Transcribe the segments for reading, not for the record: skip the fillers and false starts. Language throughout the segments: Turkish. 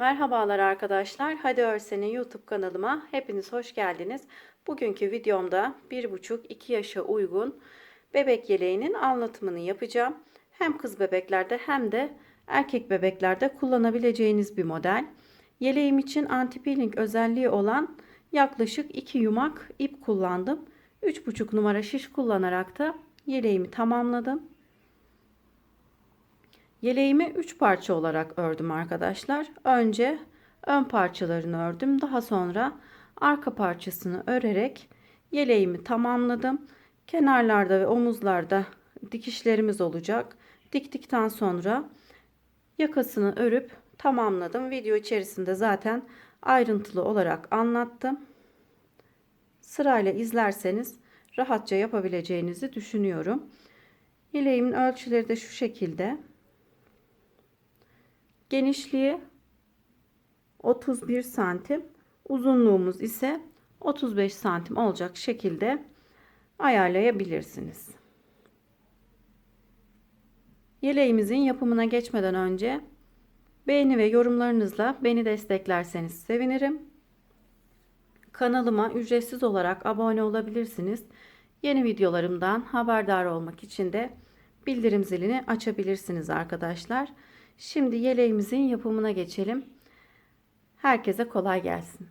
Merhabalar arkadaşlar. Hadi Örsen'in YouTube kanalıma hepiniz hoş geldiniz. Bugünkü videomda 1,5-2 yaşa uygun bebek yeleğinin anlatımını yapacağım. Hem kız bebeklerde hem de erkek bebeklerde kullanabileceğiniz bir model. Yeleğim için anti-peeling özelliği olan yaklaşık 2 yumak ip kullandım. 3,5 numara şiş kullanarak da yeleğimi tamamladım. Yeleğimi 3 parça olarak ördüm arkadaşlar. Önce ön parçalarını ördüm. Daha sonra arka parçasını örerek yeleğimi tamamladım. Kenarlarda ve omuzlarda dikişlerimiz olacak. Diktikten sonra yakasını örüp tamamladım. Video içerisinde zaten ayrıntılı olarak anlattım. Sırayla izlerseniz rahatça yapabileceğinizi düşünüyorum. Yeleğimin ölçüleri de şu şekilde. Genişliği 31 santim, uzunluğumuz ise 35 santim olacak şekilde ayarlayabilirsiniz. Yeleğimizin yapımına geçmeden önce beğeni ve yorumlarınızla beni desteklerseniz sevinirim. Kanalıma ücretsiz olarak abone olabilirsiniz. Yeni videolarımdan haberdar olmak için de bildirim zilini açabilirsiniz arkadaşlar. Şimdi yeleğimizin yapımına geçelim. Herkese kolay gelsin.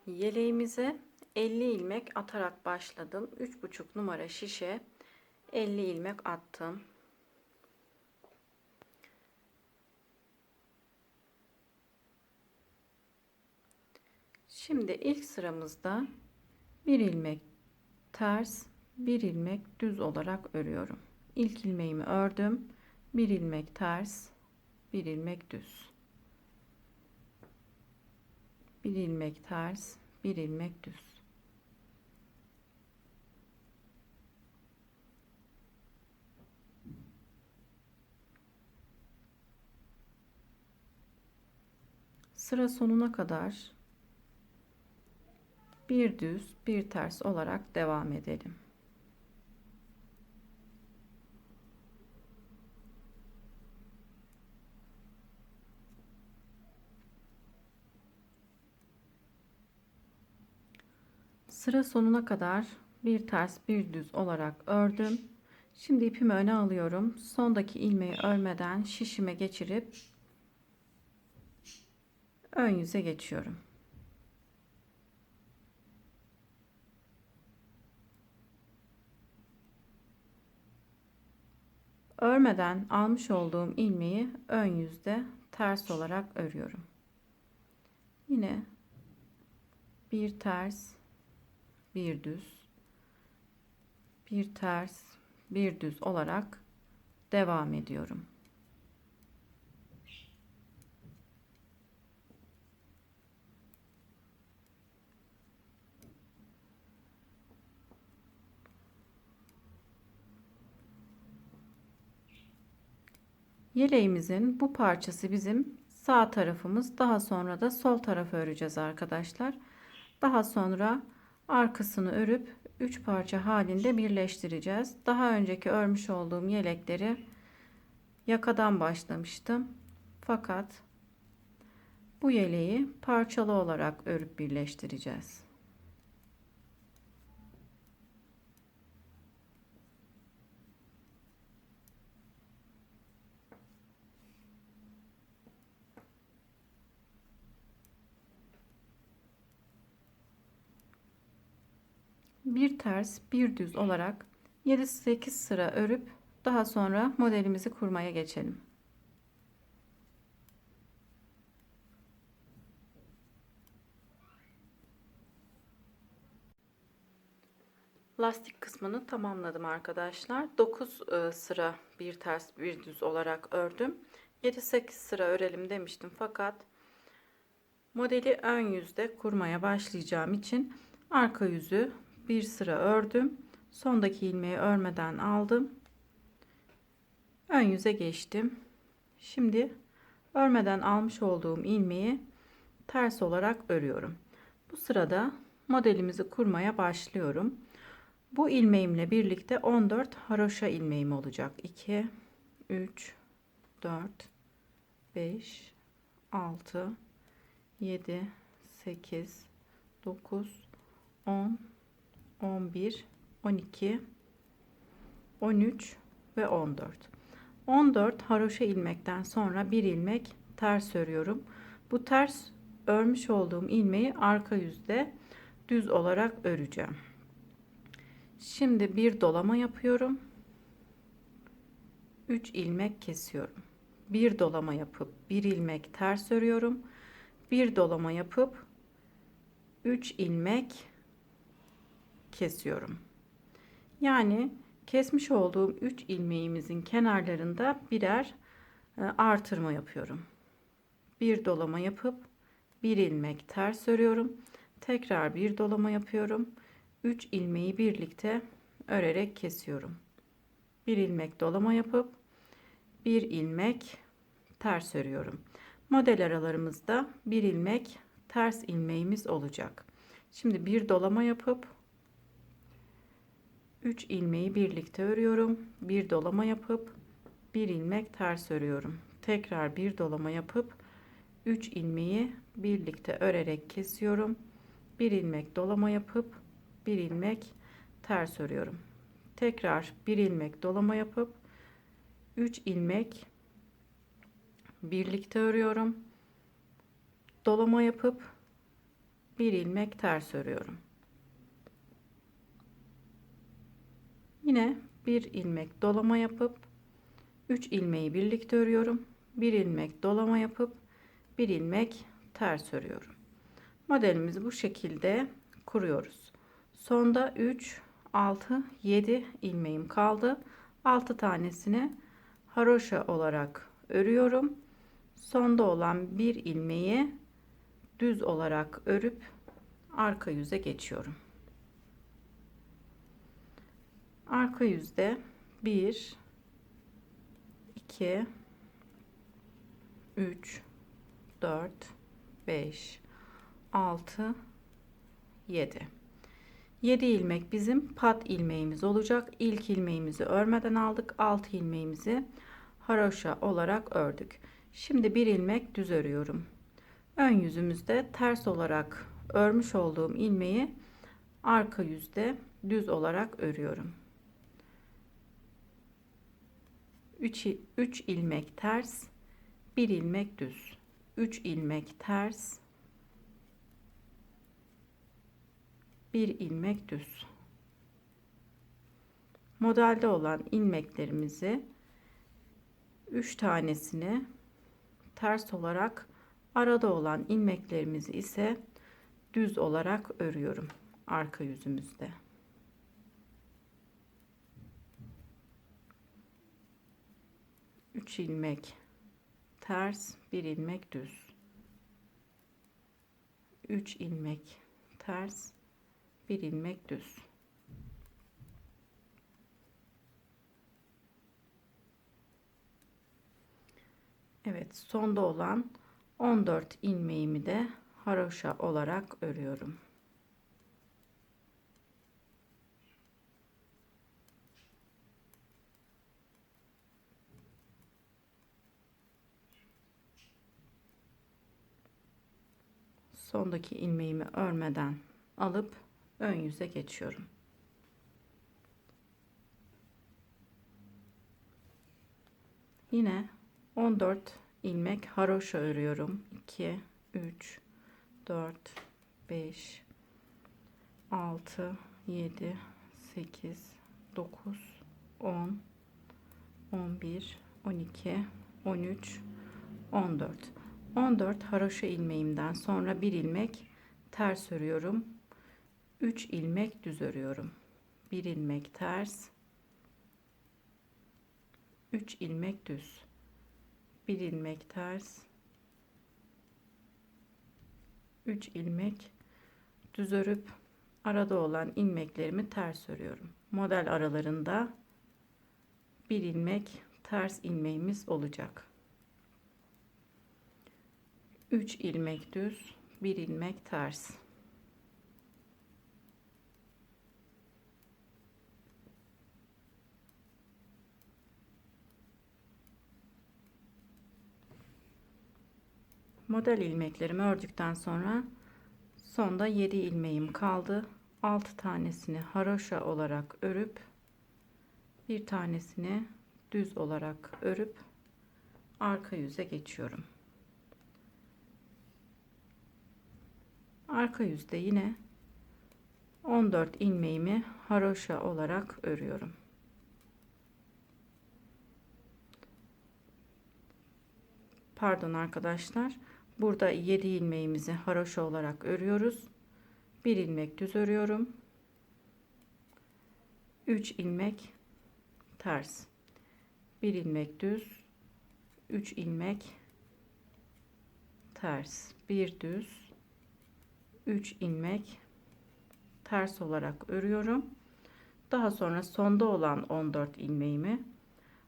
Yeleğimize 50 ilmek atarak başladım. 3,5 numara şişe 50 ilmek attım. Şimdi ilk sıramızda bir ilmek ters, bir ilmek düz olarak örüyorum. İlk ilmeğimi ördüm. Bir ilmek ters, bir ilmek düz. Bir ilmek ters, bir ilmek düz. Sıra sonuna kadar bir düz, bir ters olarak devam edelim. Sıra sonuna kadar bir ters, bir düz olarak ördüm. Şimdi ipimi öne alıyorum. Sondaki ilmeği örmeden şişime geçirip ön yüze geçiyorum. Örmeden almış olduğum ilmeği ön yüzde ters olarak örüyorum. Yine bir ters, bir düz, bir ters, bir düz olarak devam ediyorum. Yeleğimizin bu parçası bizim sağ tarafımız. Daha sonra da sol tarafı öreceğiz arkadaşlar. Daha sonra arkasını örüp 3 parça halinde birleştireceğiz. Daha önceki örmüş olduğum yelekleri yakadan başlamıştım. Fakat bu yeleği parçalı olarak örüp birleştireceğiz. Bir ters, bir düz olarak 7-8 sıra örüp daha sonra modelimizi kurmaya geçelim. Lastik kısmını tamamladım arkadaşlar. 9 sıra bir ters, bir düz olarak ördüm. 7-8 sıra örelim demiştim fakat modeli ön yüzde kurmaya başlayacağım için arka yüzü bir sıra ördüm. Sondaki ilmeği örmeden aldım. Ön yüze geçtim. Şimdi örmeden almış olduğum ilmeği ters olarak örüyorum. Bu sırada modelimizi kurmaya başlıyorum. Bu ilmeğimle birlikte 14 haroşa ilmeğim olacak. 2, 3, 4, 5, 6, 7, 8, 9, 10, 11, 12, 13 ve 14. 14 haroşa ilmekten sonra bir ilmek ters örüyorum. Bu ters örmüş olduğum ilmeği arka yüzde düz olarak öreceğim. Şimdi bir dolama yapıyorum. 3 ilmek kesiyorum. Bir dolama yapıp bir ilmek ters örüyorum. Bir dolama yapıp 3 ilmek kesiyorum. Yani kesmiş olduğum 3 ilmeğimizin kenarlarında birer artırma yapıyorum. Bir dolama yapıp bir ilmek ters örüyorum. Tekrar bir dolama yapıyorum. 3 ilmeği birlikte örerek kesiyorum. Bir ilmek dolama yapıp bir ilmek ters örüyorum. Model aralarımızda bir ilmek ters ilmeğimiz olacak. Şimdi bir dolama yapıp 3 ilmeği birlikte örüyorum. Bir dolama yapıp bir ilmek ters örüyorum. Tekrar bir dolama yapıp 3 ilmeği birlikte örerek kesiyorum. Bir ilmek dolama yapıp bir ilmek ters örüyorum. Tekrar bir ilmek dolama yapıp 3 ilmek birlikte örüyorum. Dolama yapıp bir ilmek ters örüyorum. Yine bir ilmek dolama yapıp 3 ilmeği birlikte örüyorum. Bir ilmek dolama yapıp bir ilmek ters örüyorum. Modelimizi bu şekilde kuruyoruz. Sonda 3, 6, 7 ilmeğim kaldı. 6 tanesini haroşa olarak örüyorum. Sonda olan bir ilmeği düz olarak örüp arka yüze geçiyorum. Arka yüzde 1, 2, 3, 4, 5, 6, 7. 7 ilmek bizim pat ilmeğimiz olacak. İlk ilmeğimizi örmeden aldık. 6 ilmeğimizi haroşa olarak ördük. Şimdi bir ilmek düz örüyorum. Ön yüzümüzde ters olarak örmüş olduğum ilmeği arka yüzde düz olarak örüyorum. 3 ilmek ters, 1 ilmek düz. 3 ilmek ters, 1 ilmek düz. Modelde olan ilmeklerimizi 3 tanesini ters olarak, arada olan ilmeklerimizi ise düz olarak örüyorum arka yüzümüzde. Üç ilmek ters, bir ilmek düz. 3 ilmek ters, bir ilmek düz. Evet, sonda olan 14 ilmeğimi de haroşa olarak örüyorum. Sondaki ilmeğimi örmeden alıp ön yüze geçiyorum. Yine 14 ilmek haroşa örüyorum. 2, 3, 4, 5, 6, 7, 8, 9, 10, 11, 12, 13, 14. 14 haroşa ilmeğimden sonra bir ilmek ters örüyorum. 3 ilmek düz örüyorum. 1 ilmek ters, 3 ilmek düz. 1 ilmek ters, 3 ilmek düz örüp arada olan ilmeklerimi ters örüyorum. Model aralarında bir ilmek ters ilmeğimiz olacak. 3 ilmek düz, 1 ilmek ters. Model ilmeklerimi ördükten sonra sonda 7 ilmeğim kaldı. 6 tanesini haroşa olarak örüp bir tanesini düz olarak örüp arka yüze geçiyorum. Arka yüzde yine 14 ilmeğimi haroşa olarak örüyorum. Pardon arkadaşlar, burada 7 ilmeğimizi haroşa olarak örüyoruz. 1 ilmek düz örüyorum. 3 ilmek ters, 1 ilmek düz, 3 ilmek ters, 1 düz, 3 ilmek ters olarak örüyorum. Daha sonra sonda olan 14 ilmeğimi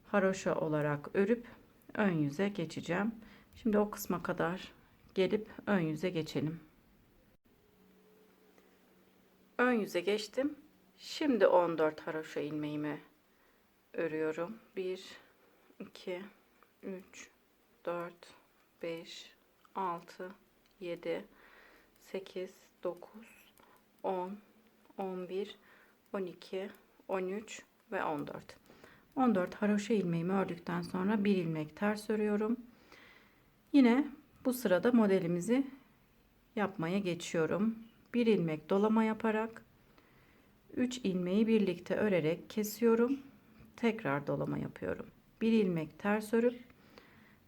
haroşa olarak örüp ön yüze geçeceğim. Şimdi o kısma kadar gelip ön yüze geçelim. Ön yüze geçtim. Şimdi 14 haroşa ilmeğimi örüyorum. 1 2 3 4 5 6 7 8 9 10 11 12 13 ve 14. 14 haroşa ilmeğimi ördükten sonra 1 ilmek ters örüyorum. Yine bu sırada modelimizi yapmaya geçiyorum. 1 ilmek dolama yaparak 3 ilmeği birlikte örerek kesiyorum. Tekrar dolama yapıyorum. 1 ilmek ters örüp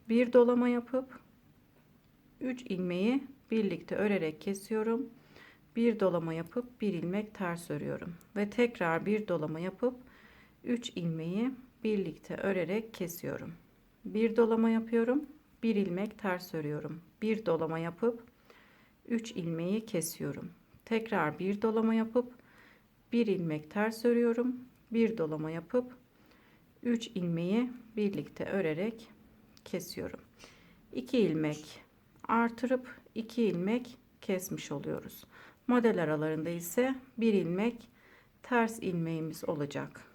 bir dolama yapıp 3 ilmeği birlikte örerek kesiyorum. Bir dolama yapıp 1 ilmek ters örüyorum ve tekrar bir dolama yapıp 3 ilmeği birlikte örerek kesiyorum. Bir dolama yapıyorum, 1 ilmek ters örüyorum. Bir dolama yapıp 3 ilmeği kesiyorum. Tekrar bir dolama yapıp 1 ilmek ters örüyorum. Bir dolama yapıp 3 ilmeği birlikte örerek kesiyorum. 2 ilmek artırıp 2 ilmek kesmiş oluyoruz. Model aralarında ise 1 ilmek ters ilmeğimiz olacak.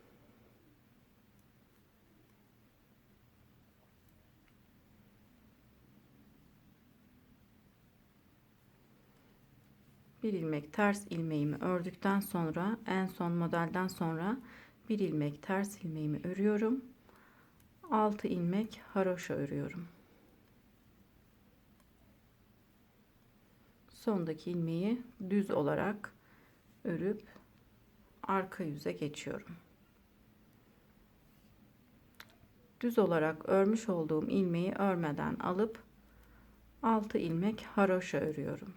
Bir ilmek ters ilmeğimi ördükten sonra en son modelden sonra 1 ilmek ters ilmeğimi örüyorum. 6 ilmek haroşa örüyorum. Sondaki ilmeği düz olarak örüp arka yüze geçiyorum. Düz olarak örmüş olduğum ilmeği örmeden alıp 6 ilmek haroşa örüyorum.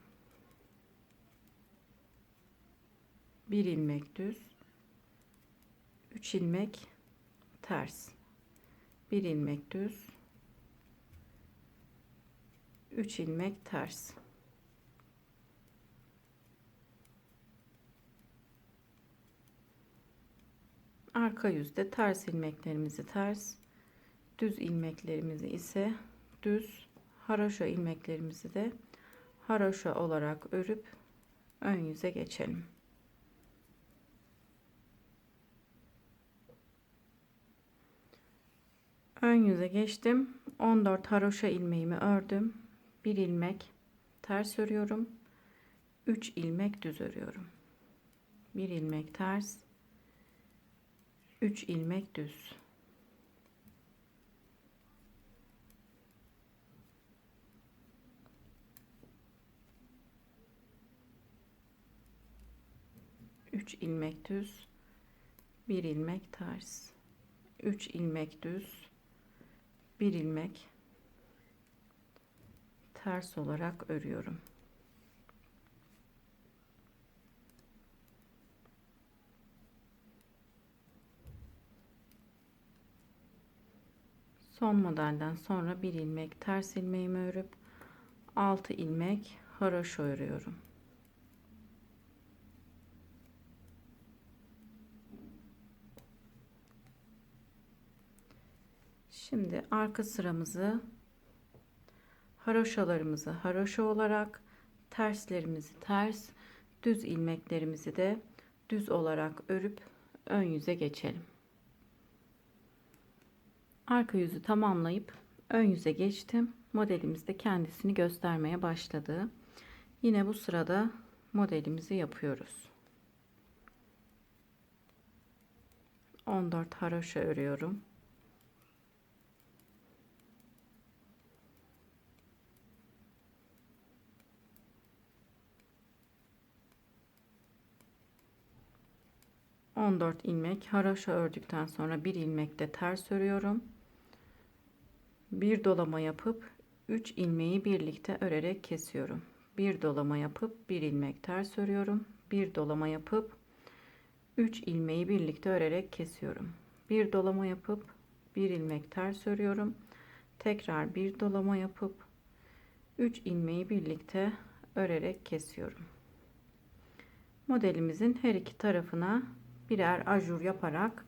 1 ilmek düz, 3 ilmek ters, 1 ilmek düz, 3 ilmek ters. Arka yüzde ters ilmeklerimizi ters, düz ilmeklerimizi ise düz, haroşa ilmeklerimizi de haroşa olarak örüp ön yüze geçelim. Ön yüze geçtim. 14 haroşa ilmeğimi ördüm. 1 ilmek ters örüyorum. 3 ilmek düz örüyorum. 1 ilmek ters, 3 ilmek düz. Üç ilmek düz, 1 ilmek ters, 3 ilmek düz, 1 ilmek ters olarak örüyorum. Son modelden sonra 1 ilmek ters ilmeğimi örüp 6 ilmek haroşa örüyorum. Şimdi arka sıramızı haroşalarımızı haroşa olarak, terslerimizi ters, düz ilmeklerimizi de düz olarak örüp ön yüze geçelim. Arka yüzü tamamlayıp ön yüze geçtim. Modelimiz de kendisini göstermeye başladı. Yine bu sırada modelimizi yapıyoruz. 14 haroşa örüyorum. On dört ilmek haroşa ördükten sonra bir ilmek de ters örüyorum. Bir dolama yapıp 3 ilmeği birlikte örerek kesiyorum. Bir dolama yapıp bir ilmek ters örüyorum. Bir dolama yapıp 3 ilmeği birlikte örerek kesiyorum. Bir dolama yapıp bir ilmek ters örüyorum. Tekrar bir dolama yapıp 3 ilmeği birlikte örerek kesiyorum. Modelimizin her iki tarafına birer ajur yaparak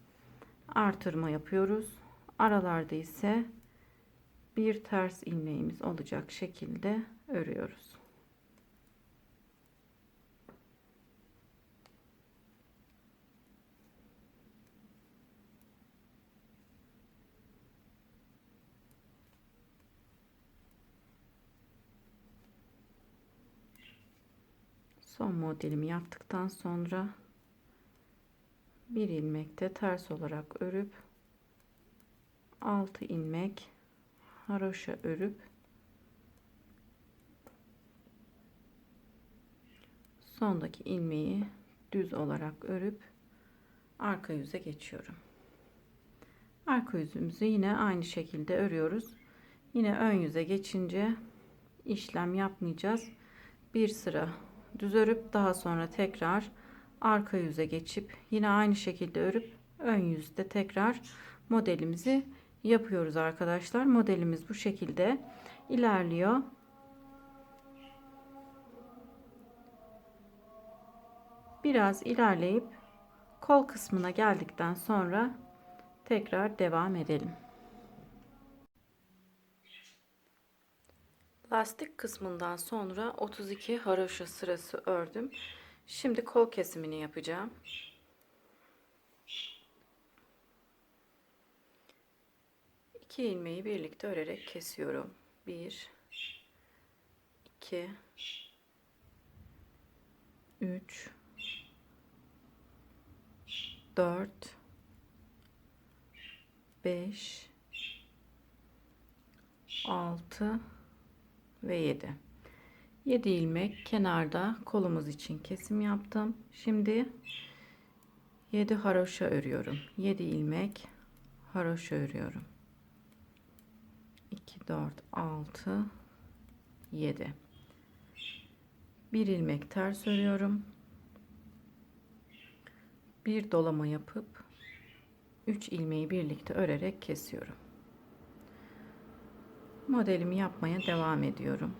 artırma yapıyoruz. Aralarda ise bir ters ilmeğimiz olacak şekilde örüyoruz. Son modelimi yaptıktan sonra bir ilmek de ters olarak örüp 6 ilmek haroşa örüp sondaki ilmeği düz olarak örüp arka yüze geçiyorum. Arka yüzümüzü yine aynı şekilde örüyoruz. Yine ön yüze geçince işlem yapmayacağız. Bir sıra düz örüp daha sonra tekrar arka yüze geçip yine aynı şekilde örüp ön yüzde tekrar modelimizi yapıyoruz arkadaşlar. Modelimiz bu şekilde ilerliyor. Biraz ilerleyip kol kısmına geldikten sonra tekrar devam edelim. Lastik kısmından sonra 32 haroşa sırası ördüm. Şimdi kol kesimini yapacağım. İki ilmeği birlikte örerek kesiyorum. 1 2 3 4 5 6 ve 7. 7 ilmek kenarda kolumuz için kesim yaptım. Şimdi 7 haroşa örüyorum. 7 ilmek haroşa örüyorum. 2 4 6 7. Bir ilmek ters örüyorum. Bir dolama yapıp 3 ilmeği birlikte örerek kesiyorum. Modelimi yapmaya devam ediyorum.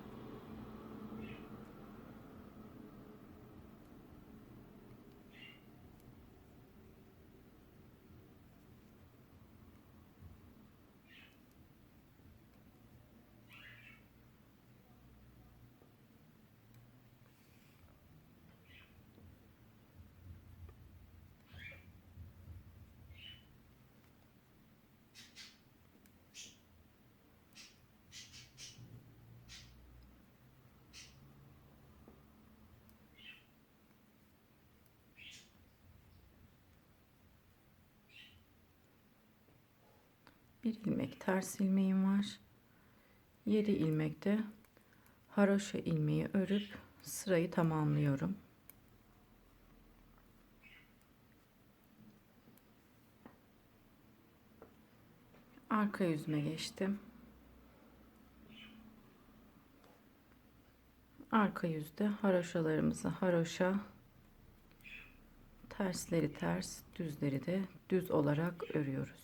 Bir ilmek ters ilmeğim var. 7 ilmek de haroşa ilmeği örüp sırayı tamamlıyorum. Arka yüzüme geçtim. Arka yüzde haroşalarımızı haroşa, tersleri ters, düzleri de düz olarak örüyoruz.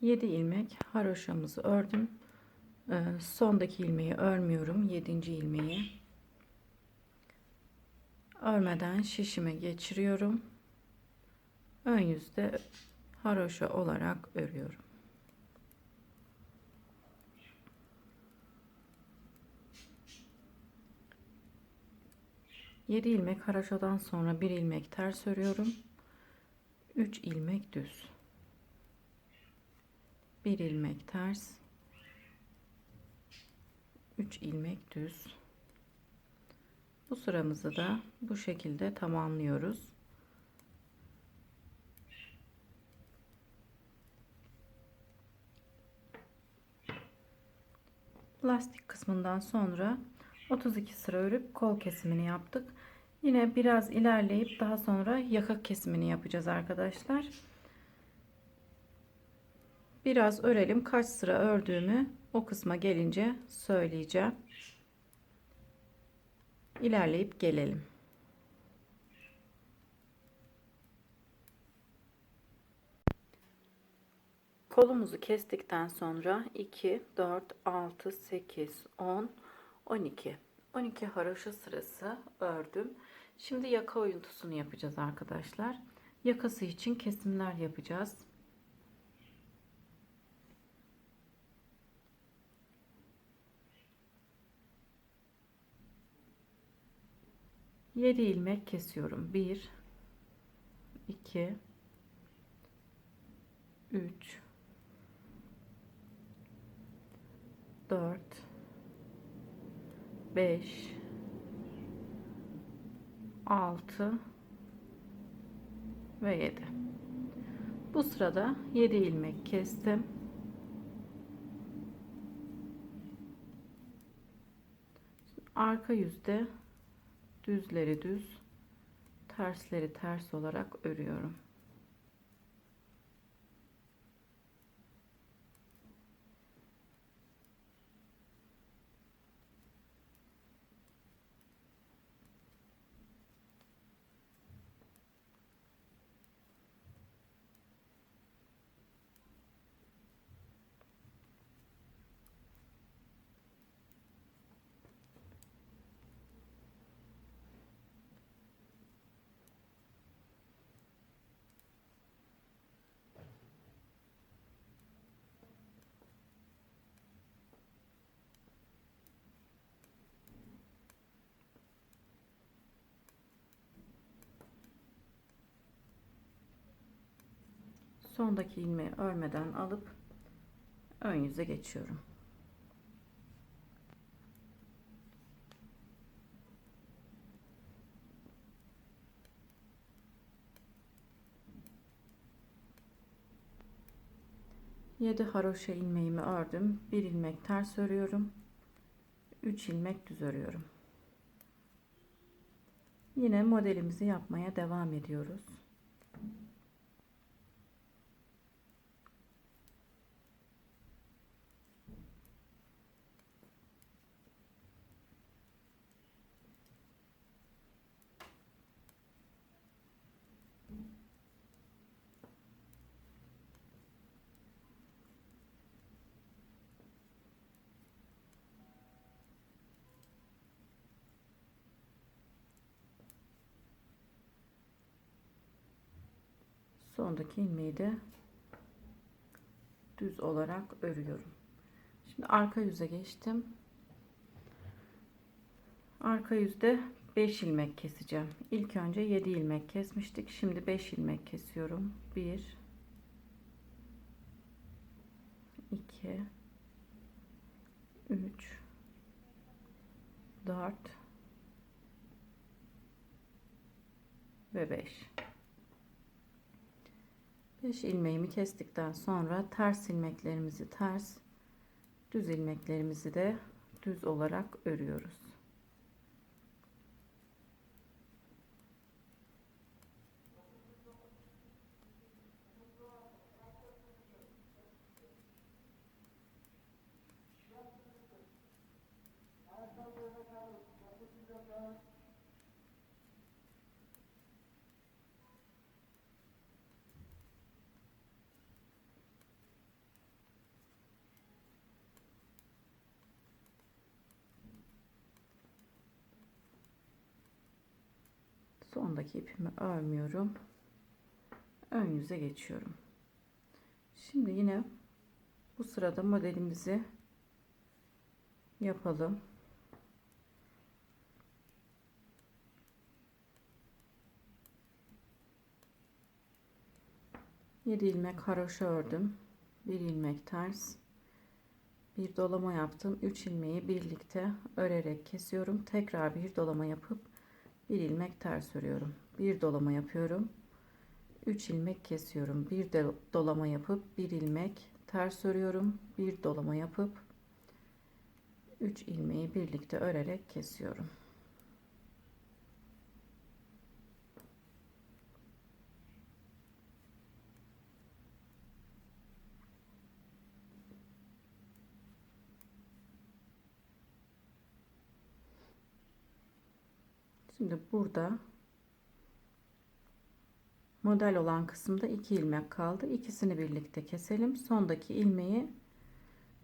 7 ilmek haroşamızı ördüm. Sondaki ilmeği örmüyorum. 7. ilmeği örmeden şişime geçiriyorum. Ön yüzde haroşa olarak örüyorum. Yedi ilmek haroşadan sonra bir ilmek ters örüyorum. 3 ilmek düz, bir ilmek ters, 3 ilmek düz. Bu sıramızı da bu şekilde tamamlıyoruz. Lastik kısmından sonra 32 sıra örüp kol kesimini yaptık. Yine biraz ilerleyip daha sonra yaka kesimini yapacağız arkadaşlar. Biraz örelim. Kaç sıra ördüğümü o kısma gelince söyleyeceğim. İlerleyip gelelim. Kolumuzu kestikten sonra 2, 4, 6, 8, 10, 12. 12 haroşa sırası ördüm. Şimdi yaka oyuntusunu yapacağız arkadaşlar. Yakası için kesimler yapacağız. Yedi ilmek kesiyorum. 1, 2, 3, 4, 5, 6 ve 7. Bu sırada 7 ilmek kestim. Arka yüzde düzleri düz, tersleri ters olarak örüyorum. Sondaki ilmeği örmeden alıp ön yüze geçiyorum. Yedi haroşa ilmeğimi ördüm. Bir ilmek ters örüyorum. 3 ilmek düz örüyorum. Yine modelimizi yapmaya devam ediyoruz. Sondaki ilmeği de düz olarak örüyorum. Şimdi arka yüze geçtim. Arka yüzde 5 ilmek keseceğim. İlk önce 7 ilmek kesmiştik. Şimdi 5 ilmek kesiyorum. 1, 2, 3, 4 ve 5. 5 ilmeğimi kestikten sonra ters ilmeklerimizi ters, düz ilmeklerimizi de düz olarak örüyoruz. Sondaki ipimi örmüyorum. Ön yüze geçiyorum. Şimdi yine bu sırada modelimizi yapalım. 7 ilmek haroşa ördüm. 1 ilmek ters. Bir dolama yaptım. 3 ilmeği birlikte örerek kesiyorum. Tekrar bir dolama yapıp 1 ilmek ters örüyorum. Bir dolama yapıyorum. 3 ilmek kesiyorum. Bir de dolama yapıp 1 ilmek ters örüyorum. Bir dolama yapıp 3 ilmeği birlikte örerek kesiyorum. Şimdi burada model olan kısımda 2 ilmek kaldı. İkisini birlikte keselim. Sondaki ilmeği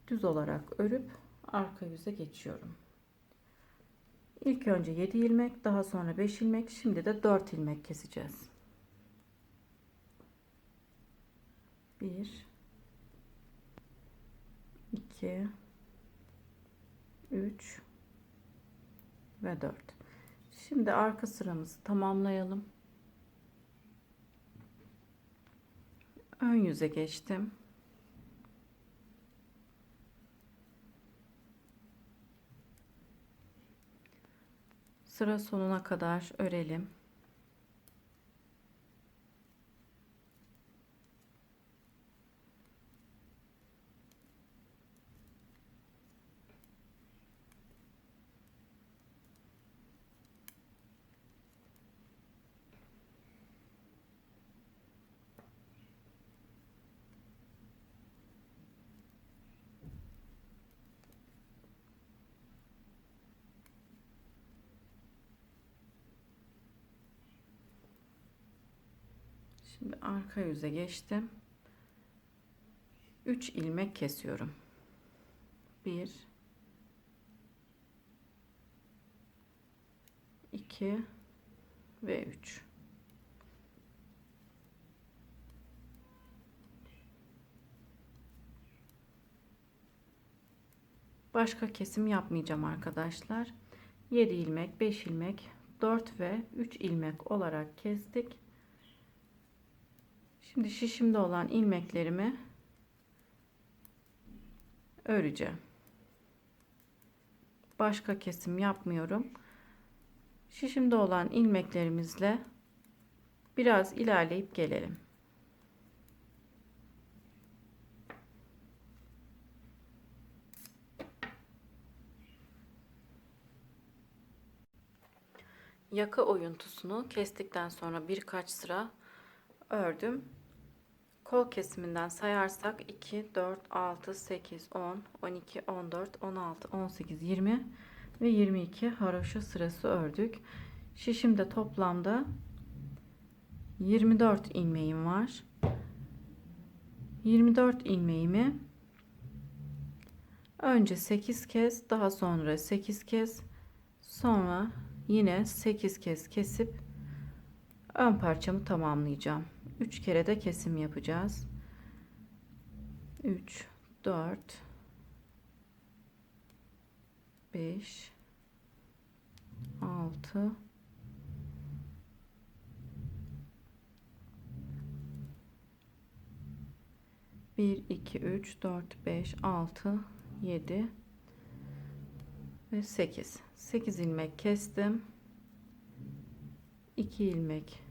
düz olarak örüp arka yüze geçiyorum. İlk önce 7 ilmek, daha sonra 5 ilmek, şimdi de 4 ilmek keseceğiz. 1 2 3 ve 4. Şimdi arka sıramızı tamamlayalım. Ön yüze geçtim. Sıra sonuna kadar örelim. Şimdi arka yüze geçtim. 3 ilmek kesiyorum. 1 2 ve 3. Başka kesim yapmayacağım arkadaşlar. 7 ilmek, 5 ilmek, 4 ve 3 ilmek olarak kestik. Şimdi şişimde olan ilmeklerimi öreceğim. Başka kesim yapmıyorum. Şişimde olan ilmeklerimizle biraz ilerleyip gelelim. Yaka oyuntusunu kestikten sonra birkaç sıra ördüm. Kol kesiminden sayarsak 2, 4, 6, 8, 10, 12, 14, 16, 18, 20 ve 22 haroşa sırası ördük. Şişimde toplamda 24 ilmeğim var. 24 ilmeğimi önce 8 kez, daha sonra 8 kez, sonra yine 8 kez kesip ön parçamı tamamlayacağım. 3 kere de kesim yapacağız. 3 4 5 6 1 2 3 4 5 6 7 ve 8 ilmek kestim. 2 ilmek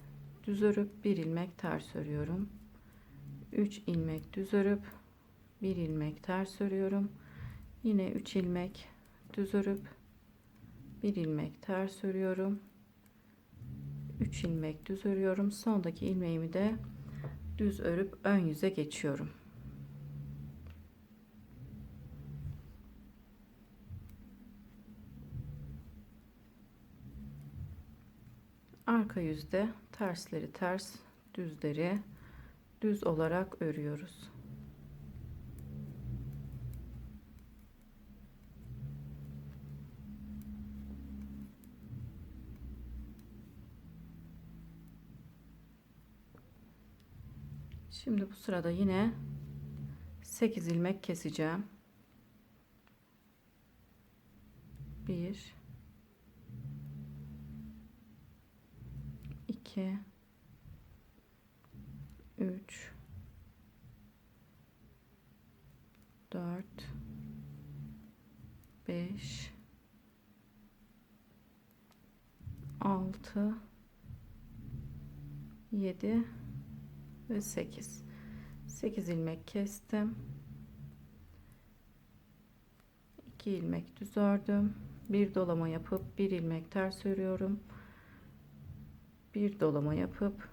düz örüp 1 ilmek ters örüyorum. 3 ilmek düz örüp 1 ilmek ters örüyorum. Yine 3 ilmek düz örüp 1 ilmek ters örüyorum. 3 ilmek düz örüyorum. Sondaki ilmeğimi de düz örüp ön yüze geçiyorum. Arka yüzde tersleri ters, düzleri düz olarak örüyoruz. Şimdi bu sırada yine 8 ilmek keseceğim. 1 2 3 4 5 6 7 ve 8 ilmek kestim. 2 ilmek düz ördüm. Bir dolama yapıp bir ilmek ters örüyorum. Bir dolama yapıp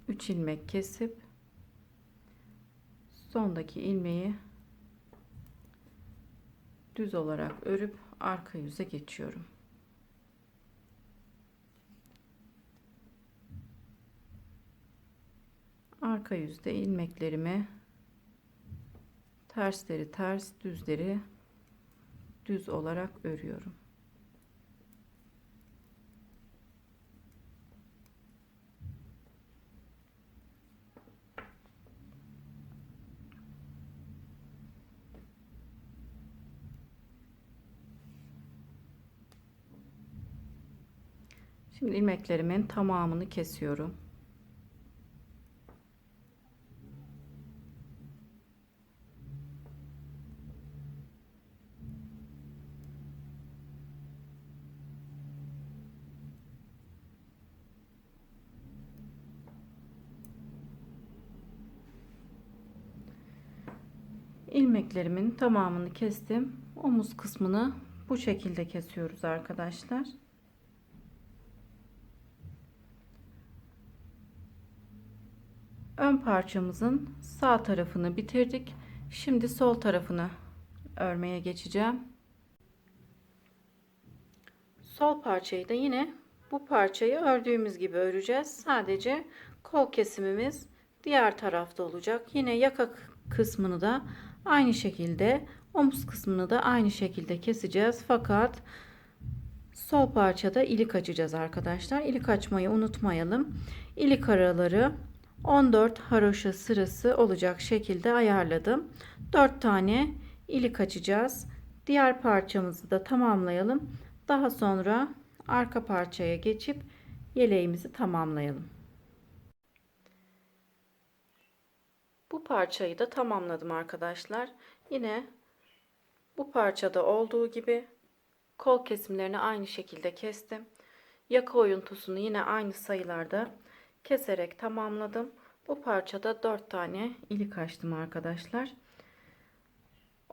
3 ilmek kesip sondaki ilmeği düz olarak örüp arka yüze geçiyorum. Arka yüzde ilmeklerimi tersleri ters, düzleri düz olarak örüyorum. Şimdi ilmeklerimin tamamını kesiyorum. İlmeklerimin tamamını kestim. Omuz kısmını bu şekilde kesiyoruz arkadaşlar. Ön parçamızın sağ tarafını bitirdik. Şimdi sol tarafını örmeye geçeceğim. Sol parçayı da yine bu parçayı ördüğümüz gibi öreceğiz. Sadece kol kesimimiz diğer tarafta olacak. Yine yaka kısmını da aynı şekilde, omuz kısmını da aynı şekilde keseceğiz. Fakat sol parçada ilik açacağız arkadaşlar. İlik açmayı unutmayalım. İlik araları 14 haroşa sırası olacak şekilde ayarladım. 4 tane ilik açacağız. Diğer parçamızı da tamamlayalım. Daha sonra arka parçaya geçip yeleğimizi tamamlayalım. Bu parçayı da tamamladım arkadaşlar. Yine bu parçada olduğu gibi kol kesimlerini aynı şekilde kestim. Yaka oyuntusunu yine aynı sayılarda keserek tamamladım. Bu parçada 4 tane ilik açtım arkadaşlar.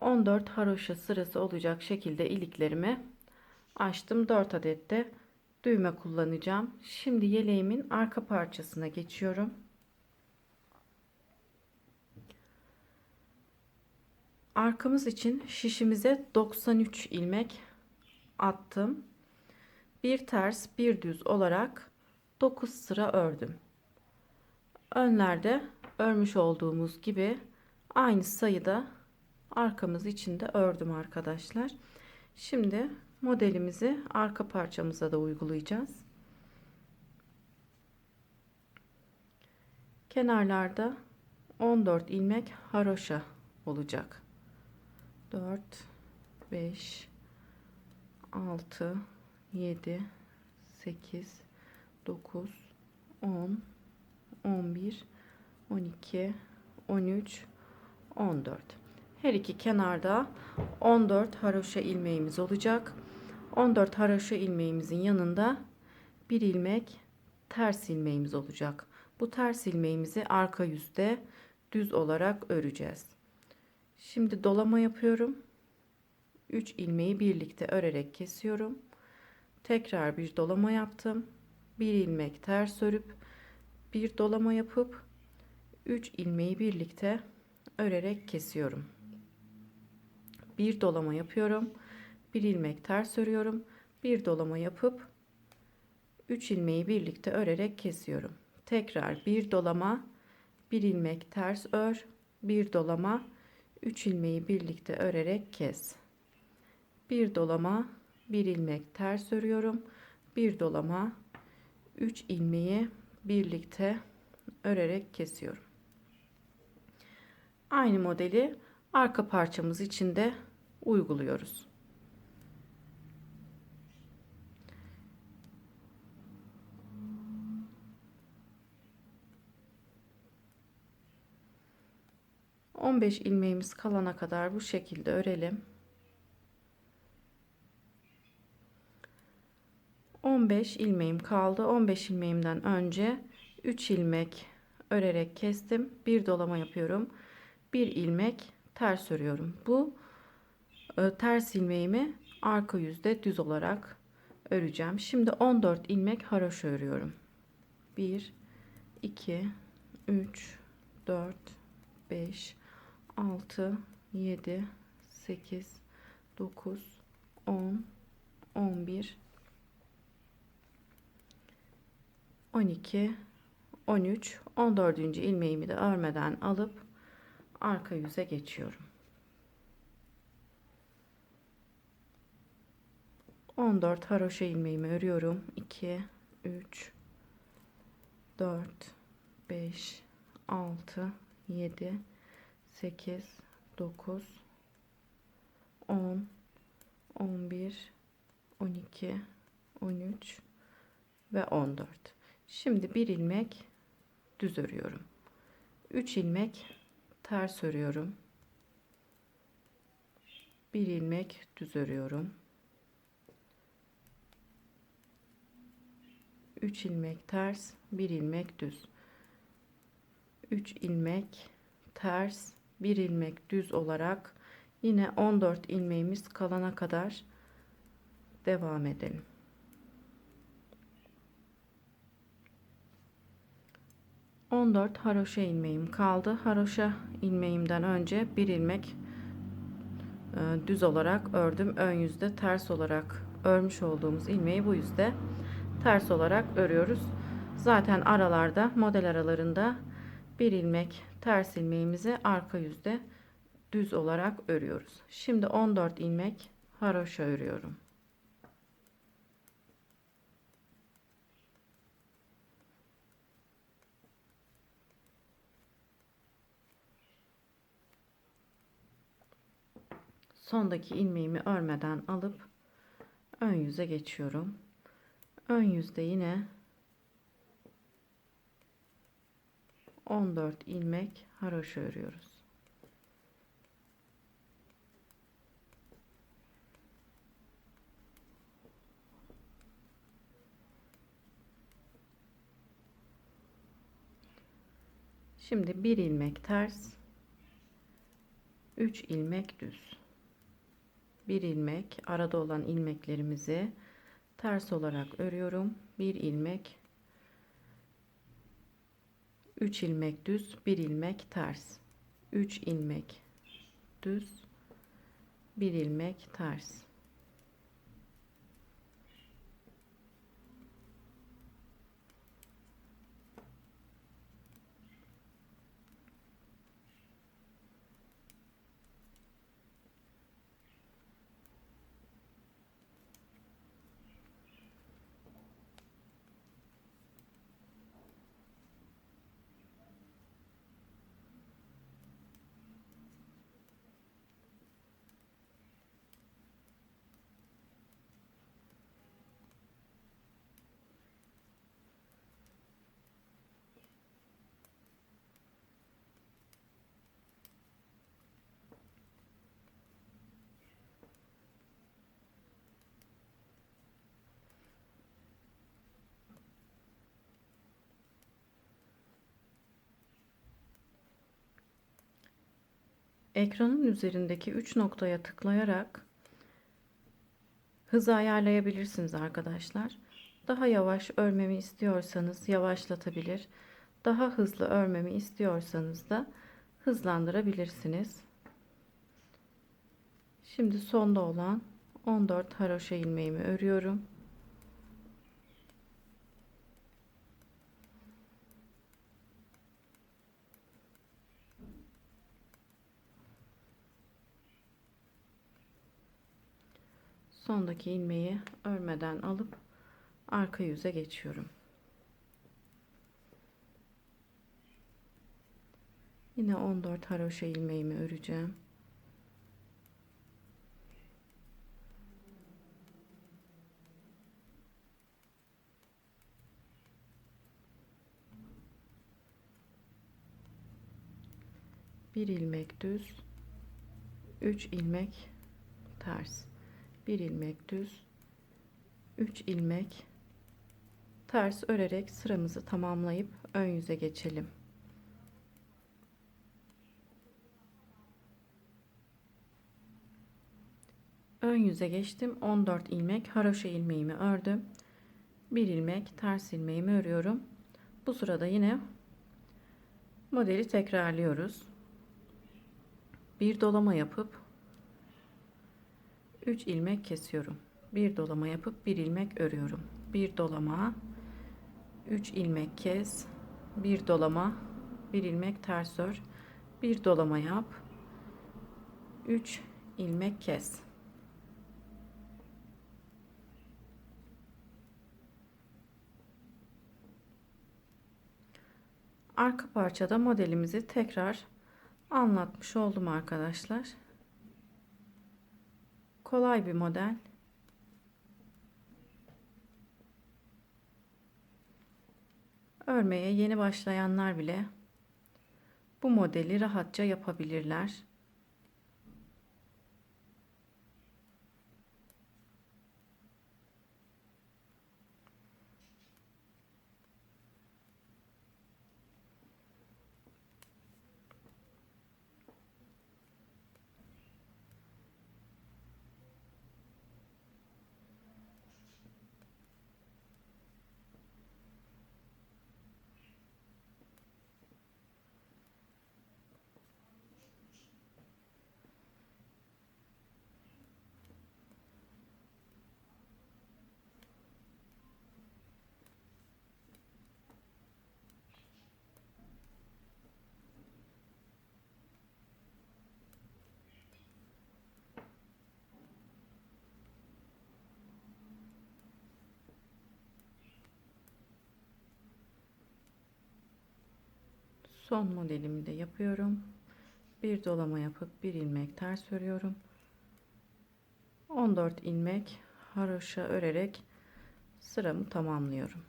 14 haroşa sırası olacak şekilde iliklerimi açtım. 4 adet de düğme kullanacağım. Şimdi yeleğimin arka parçasına geçiyorum. Arkamız için şişimize 93 ilmek attım. Bir ters bir düz olarak 9 sıra ördüm. Önlerde örmüş olduğumuz gibi aynı sayıda arkamız için de ördüm arkadaşlar. Şimdi modelimizi arka parçamıza da uygulayacağız. Kenarlarda 14 ilmek haroşa olacak. 4 5 6 7 8 9 10 11 12 13 14. Her iki kenarda 14 haroşa ilmeğimiz olacak. 14 haroşa ilmeğimizin yanında bir ilmek ters ilmeğimiz olacak. Bu ters ilmeğimizi arka yüzde düz olarak öreceğiz. Şimdi dolama yapıyorum. 3 ilmeği birlikte örerek kesiyorum. Tekrar bir dolama yaptım. Bir ilmek ters örüp bir dolama yapıp 3 ilmeği birlikte örerek kesiyorum. Bir dolama yapıyorum. Bir ilmek ters örüyorum. Bir dolama yapıp 3 ilmeği birlikte örerek kesiyorum. Tekrar bir dolama, bir ilmek ters ör, bir dolama, 3 ilmeği birlikte örerek kes. Bir dolama, bir ilmek ters örüyorum. Bir dolama, 3 ilmeği birlikte örerek kesiyorum. Aynı modeli arka parçamız için de uyguluyoruz. ...15 ilmeğimiz kalana kadar bu şekilde örelim. 15 ilmeğim kaldı. 15 ilmeğimden önce 3 ilmek örerek kestim. Bir dolama yapıyorum. Bir ilmek ters örüyorum. Bu ters ilmeğimi arka yüzde düz olarak öreceğim. Şimdi 14 ilmek haroşa örüyorum. 1 2 3 4 5 6 7 8 9 10 11 12 13 14. ilmeğimi de örmeden alıp arka yüze geçiyorum. 14 haroşa ilmeğimi örüyorum. 2 3 4 5 6 7 8 9 10 11 12 13 ve 14. Şimdi bir ilmek düz örüyorum. 3 ilmek ters örüyorum. Bir ilmek düz örüyorum. 3 ilmek ters, bir ilmek düz. 3 ilmek ters, bir ilmek düz olarak yine 14 ilmeğimiz kalana kadar devam edelim. 14 haroşa ilmeğim kaldı. Haroşa ilmeğimden önce bir ilmek düz olarak ördüm. Ön yüzde ters olarak örmüş olduğumuz ilmeği bu yüzde ters olarak örüyoruz. Zaten aralarda, model aralarında bir ilmek ters ilmeğimizi arka yüzde düz olarak örüyoruz. Şimdi 14 ilmek haroşa örüyorum. Sondaki ilmeğimi örmeden alıp ön yüze geçiyorum. Ön yüzde yine 14 ilmek haroşa örüyoruz. Şimdi bir ilmek ters, 3 ilmek düz. Bir ilmek arada olan ilmeklerimizi ters olarak örüyorum. Bir ilmek, 3 ilmek düz, bir ilmek ters. 3 ilmek düz, bir ilmek ters. Ekranın üzerindeki 3 noktaya tıklayarak hızı ayarlayabilirsiniz arkadaşlar. Daha yavaş örmemi istiyorsanız yavaşlatabilir. Daha hızlı örmemi istiyorsanız da hızlandırabilirsiniz. Şimdi sonda olan 14 haroşa ilmeğimi örüyorum. Sondaki ilmeği örmeden alıp arka yüze geçiyorum. Yine 14 haroşa ilmeğimi öreceğim. Bir ilmek düz, 3 ilmek ters, bir ilmek düz, 3 ilmek ters örerek sıramızı tamamlayıp ön yüze geçelim. Ön yüze geçtim. 14 ilmek haroşa ilmeğimi ördüm. Bir ilmek ters ilmeğimi örüyorum. Bu sırada yine modeli tekrarlıyoruz. Bir dolama yapıp 3 ilmek kesiyorum. Bir dolama yapıp bir ilmek örüyorum. Bir dolama, 3 ilmek kes, bir dolama, bir ilmek ters ör, bir dolama yap, 3 ilmek kes. Arka parçada modelimizi tekrar anlatmış oldum arkadaşlar. Kolay bir model. Örmeye yeni başlayanlar bile bu modeli rahatça yapabilirler. Son modelimi de yapıyorum. Bir dolama yapıp bir ilmek ters örüyorum. 14 ilmek haroşa örerek sıramı tamamlıyorum.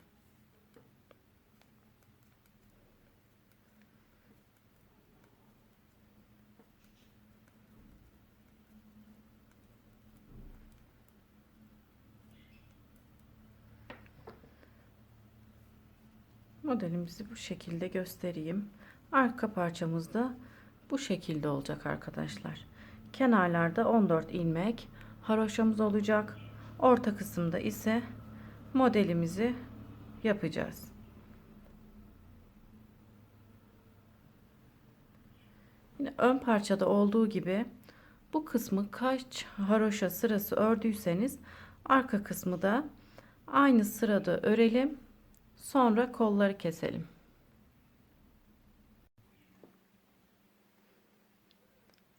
Modelimizi bu şekilde göstereyim. Arka parçamız da bu şekilde olacak arkadaşlar. Kenarlarda 14 ilmek haroşamız olacak. Orta kısımda ise modelimizi yapacağız. Yine ön parçada olduğu gibi bu kısmı kaç haroşa sırası ördüyseniz arka kısmı da aynı sırada örelim. Sonra kolları keselim.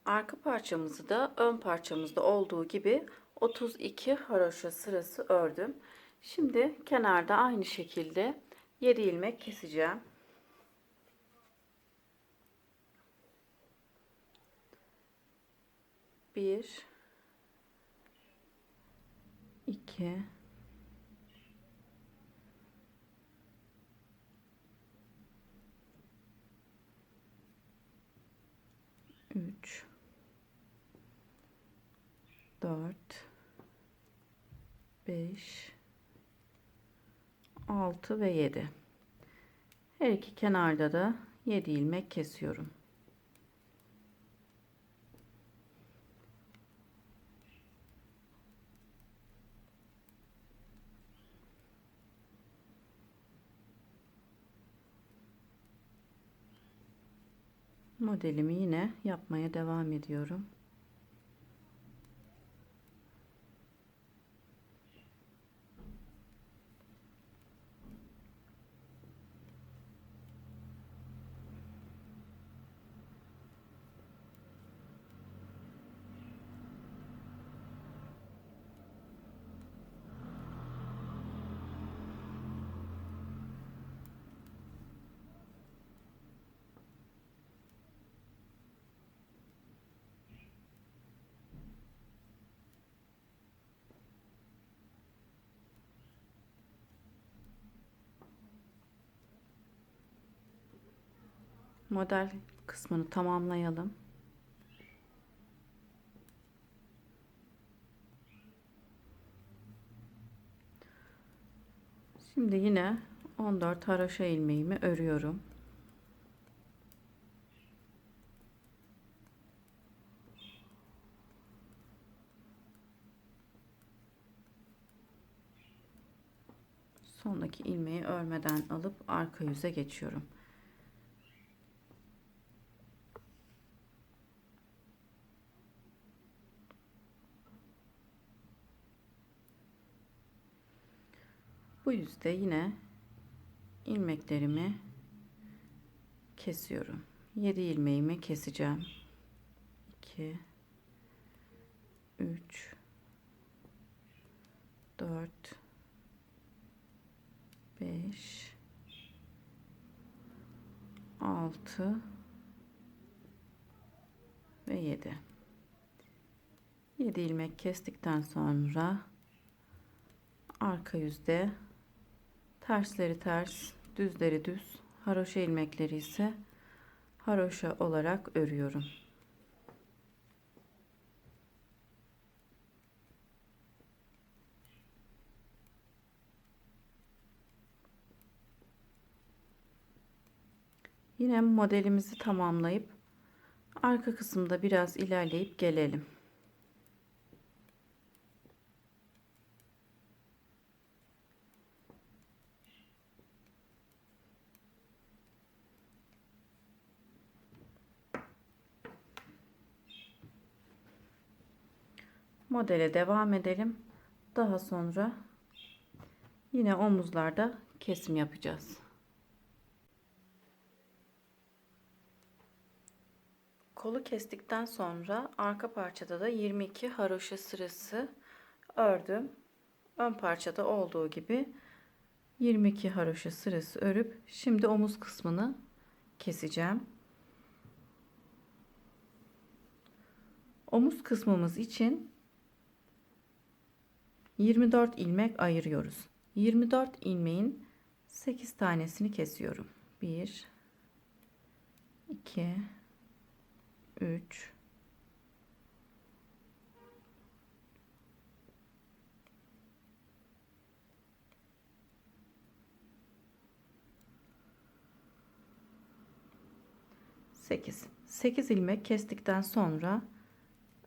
Arka parçamızı da ön parçamızda olduğu gibi 32 haroşa sırası ördüm. Şimdi kenarda aynı şekilde 7 ilmek keseceğim. 1 2 3 4 5 6 ve 7. Her iki kenarda da 7 ilmek kesiyorum. Modelimi yine yapmaya devam ediyorum. Model kısmını tamamlayalım. Şimdi yine 14 haroşa ilmeğimi örüyorum. Sondaki ilmeği örmeden alıp arka yüze geçiyorum. Bu yüzde yine ilmeklerimi kesiyorum. 7 ilmeğimi keseceğim. 2 3 4 5 6 ve 7. 7 ilmek kestikten sonra arka yüzde tersleri ters, düzleri düz, haroşa ilmekleri ise haroşa olarak örüyorum. Yine modelimizi tamamlayıp arka kısımda biraz ilerleyip gelelim. Modele devam edelim. Daha sonra yine omuzlarda kesim yapacağız. Kolu kestikten sonra arka parçada da 22 haroşa sırası ördüm. Ön parçada olduğu gibi 22 haroşa sırası örüp şimdi omuz kısmını keseceğim. Omuz kısmımız için 24 ilmek ayırıyoruz. 24 ilmeğin 8 tanesini kesiyorum. 1 2 3 8 ilmek kestikten sonra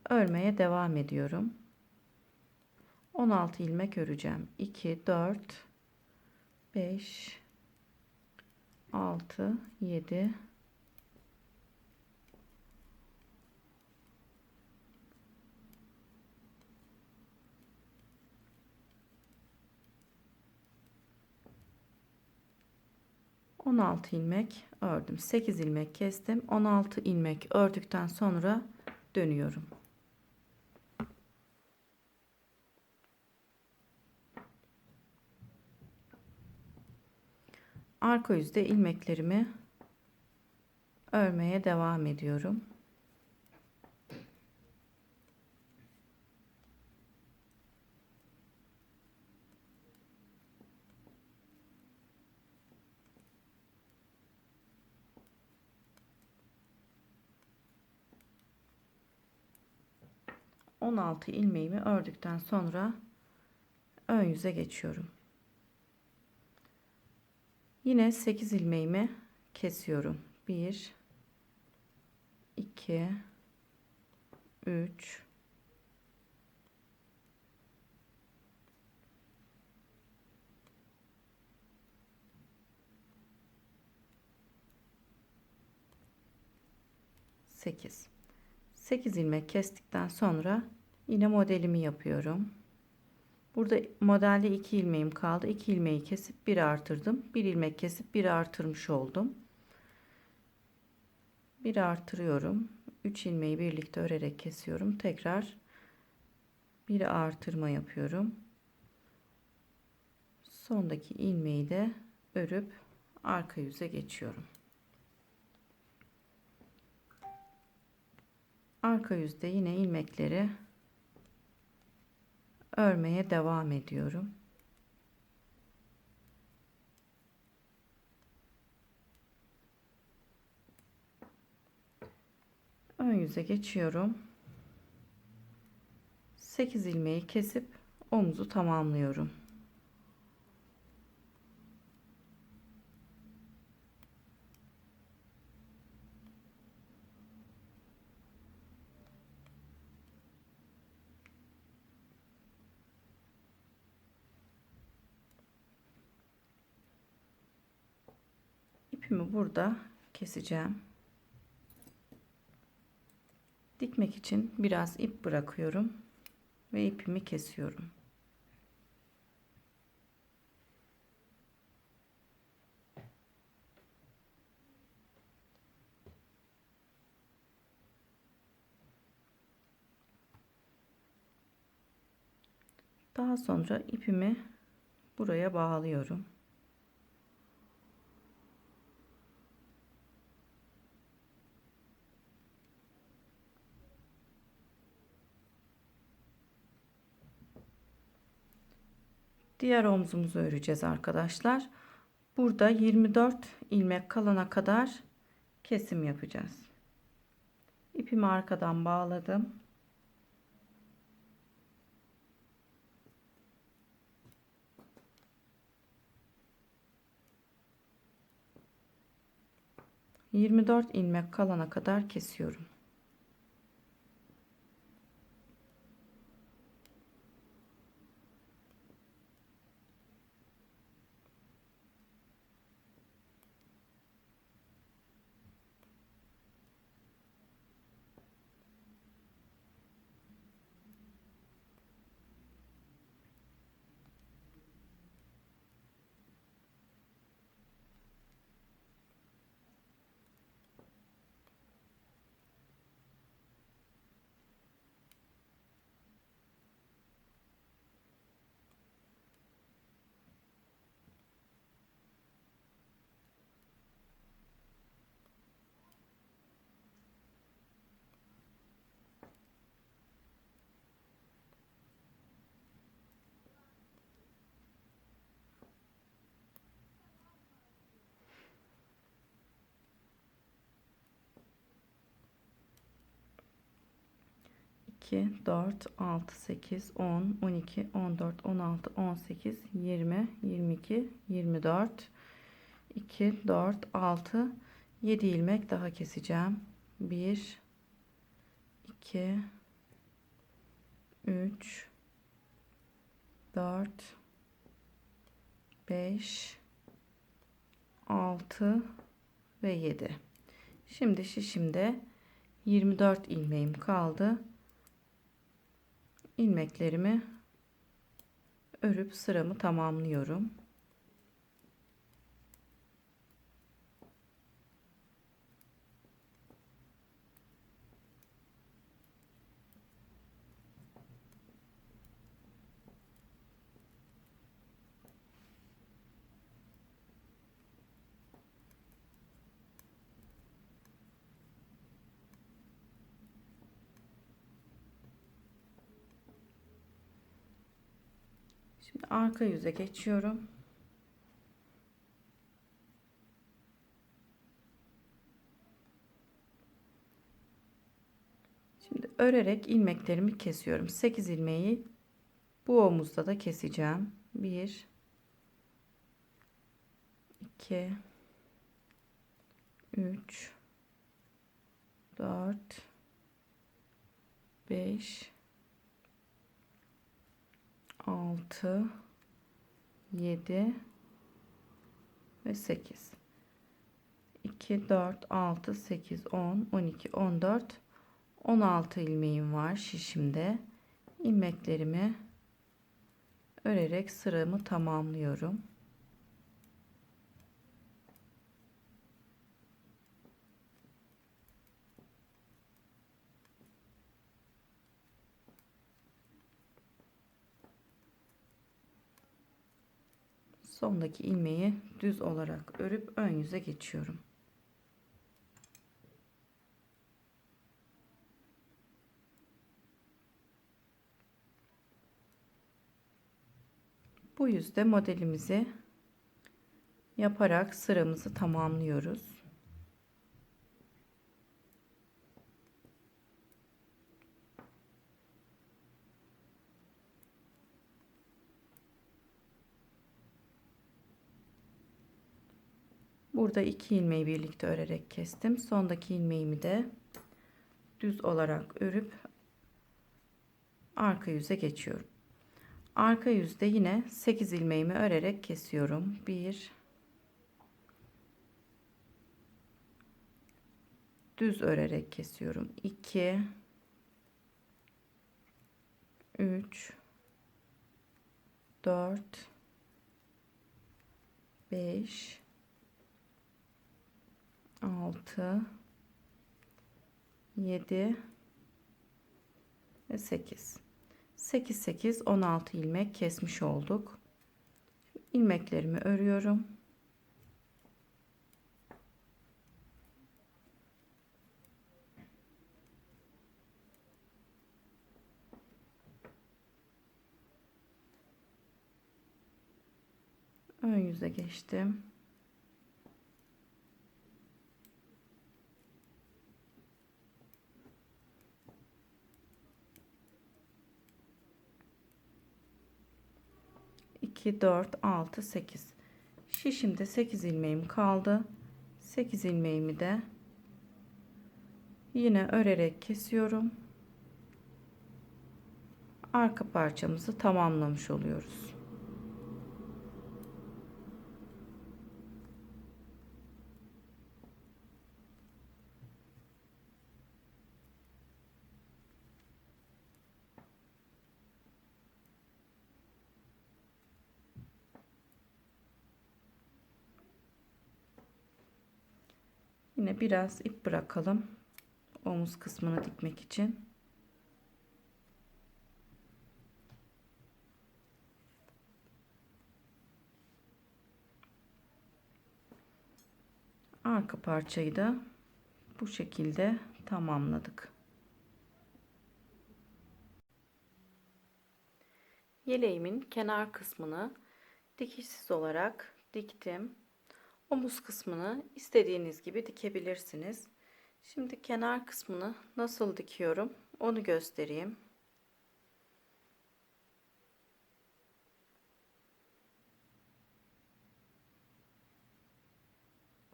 örmeye devam ediyorum. 16 ilmek öreceğim. 2 4 5 6 7 16 ilmek ördüm. 8 ilmek kestim. 16 ilmek ördükten sonra dönüyorum. Arka yüzde ilmeklerimi örmeye devam ediyorum. On altı ilmeğimi ördükten sonra ön yüze geçiyorum. Yine 8 ilmeğimi kesiyorum. 1 2 3 8 8 ilmek kestikten sonra yine modelimi yapıyorum. Burada modelde 2 ilmeğim kaldı. 2 ilmeği kesip 1 artırdım. 1 ilmek kesip 1 artırmış oldum. 1 artırıyorum. 3 ilmeği birlikte örerek kesiyorum. Tekrar 1 artırma yapıyorum. Sondaki ilmeği de örüp arka yüze geçiyorum. Arka yüzde yine ilmekleri örmeye devam ediyorum. yüze geçiyorum. 8 ilmeği kesip omuzu tamamlıyorum. İpimi burada keseceğim. Dikmek için biraz ip bırakıyorum ve ipimi kesiyorum. Daha sonra ipimi buraya bağlıyorum. Diğer omzumuzu öreceğiz arkadaşlar. Burada 24 ilmek kalana kadar kesim yapacağız. İpimi arkadan bağladım. ...24 ilmek kalana kadar kesiyorum. ...2, 4, 6, 8, 10, 12, 14, 16, 18, 20, 22, 24... 2, 4, 6, 7 ilmek daha keseceğim. 1, 2, 3, 4, 5, 6 ve 7. Şimdi şişimde 24 ilmeğim kaldı. İlmeklerimi örüp sıramı tamamlıyorum. Şimdi arka yüze geçiyorum. Şimdi örerek ilmeklerimi kesiyorum. 8 ilmeği bu omuzda da keseceğim. 1, 2, 3, 4, 5, 6, 7 ve 8. 2, 4, 6, 8, 10, 12, 14, 16 ilmeğim var şişimde. İlmeklerimi örerek sıramı tamamlıyorum. Sondaki ilmeği düz olarak örüp ön yüze geçiyorum. Bu yüzde modelimizi yaparak sıramızı tamamlıyoruz. Burada 2 ilmeği birlikte örerek kestim. Sondaki ilmeğimi de düz olarak örüp arka yüze geçiyorum. Arka yüzde yine 8 ilmeğimi örerek kesiyorum. 1, düz örerek kesiyorum. 2, 3, 4, 5, 6, 7 ve 8. 8 8 16 ilmek kesmiş olduk. İlmeklerimi örüyorum. Ön yüze geçtim. İki, 4, 6, 8. Şişimde 8 ilmeğim kaldı. 8 ilmeğimi de yine örerek kesiyorum. Arka parçamızı tamamlamış oluyoruz. Yine biraz ip bırakalım omuz kısmını dikmek için. Arka parçayı da bu şekilde tamamladık. Yeleğimin kenar kısmını dikişsiz olarak diktim. Omuz kısmını istediğiniz gibi dikebilirsiniz. Şimdi kenar kısmını nasıl dikiyorum onu göstereyim.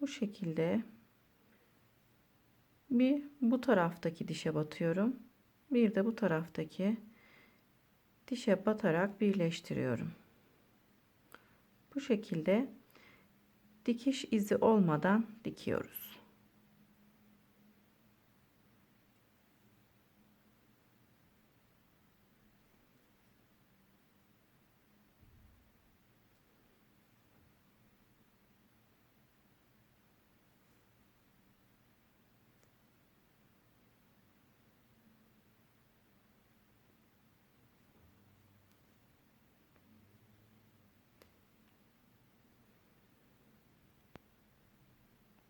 Bu şekilde bir bu taraftaki dişe batıyorum. Bir de bu taraftaki dişe batarak birleştiriyorum. Bu şekilde dikiş izi olmadan dikiyoruz.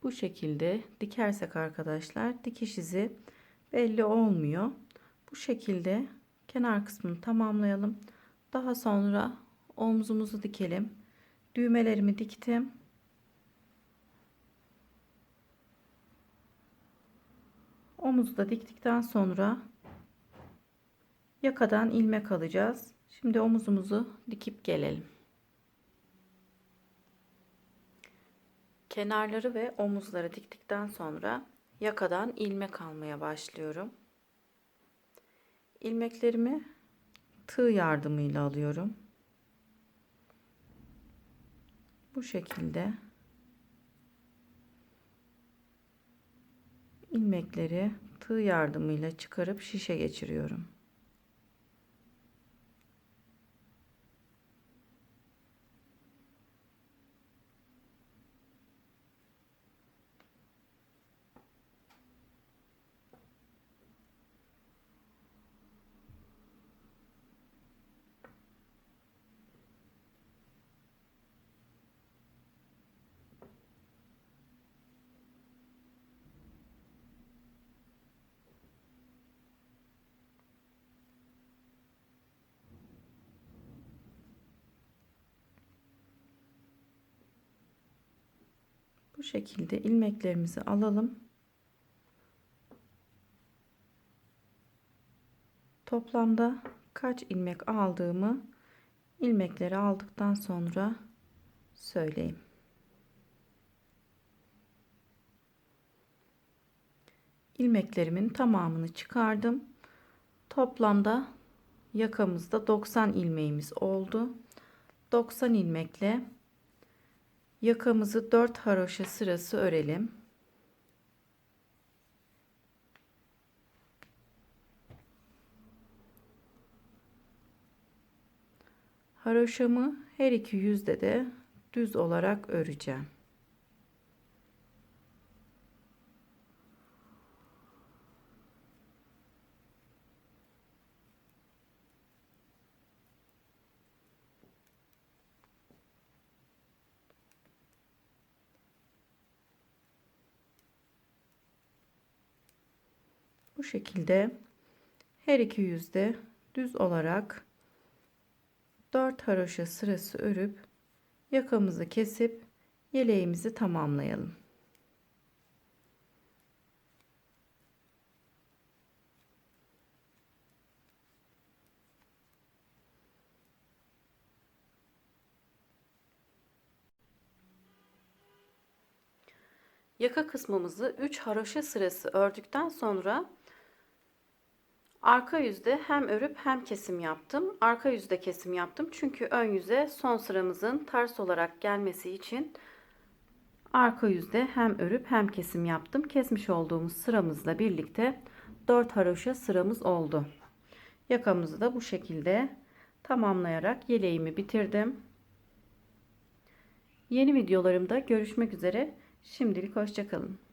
Bu şekilde dikersek arkadaşlar dikiş izi belli olmuyor. Bu şekilde kenar kısmını tamamlayalım. Daha sonra omzumuzu dikelim. Düğmelerimi diktim. Omuzu da diktikten sonra yakadan ilmek alacağız. Şimdi omuzumuzu dikip gelelim. Kenarları ve omuzları diktikten sonra yakadan ilmek almaya başlıyorum. İlmeklerimi tığ yardımıyla alıyorum. Bu şekilde ilmekleri tığ yardımıyla çıkarıp şişe geçiriyorum. Bu şekilde ilmeklerimizi alalım. Toplamda kaç ilmek aldığımı ilmekleri aldıktan sonra söyleyeyim. ilmeklerimin tamamını çıkardım. Toplamda yakamızda 90 ilmeğimiz oldu. 90 ilmekle yakamızı 4 haroşa sırası örelim. Haroşamı her iki yüzde de düz olarak öreceğim. Bu şekilde her iki yüzde düz olarak 4 haroşa sırası örüp yakamızı kesip yeleğimizi tamamlayalım. Yaka kısmımızı 3 haroşa sırası ördükten sonra arka yüzde hem örüp hem kesim yaptım. Arka yüzde kesim yaptım. Çünkü ön yüze son sıramızın ters olarak gelmesi için arka yüzde hem örüp hem kesim yaptım. Kesmiş olduğumuz sıramızla birlikte 4 haroşa sıramız oldu. Yakamızı da bu şekilde tamamlayarak yeleğimi bitirdim. Yeni videolarımda görüşmek üzere. Şimdilik hoşça kalın.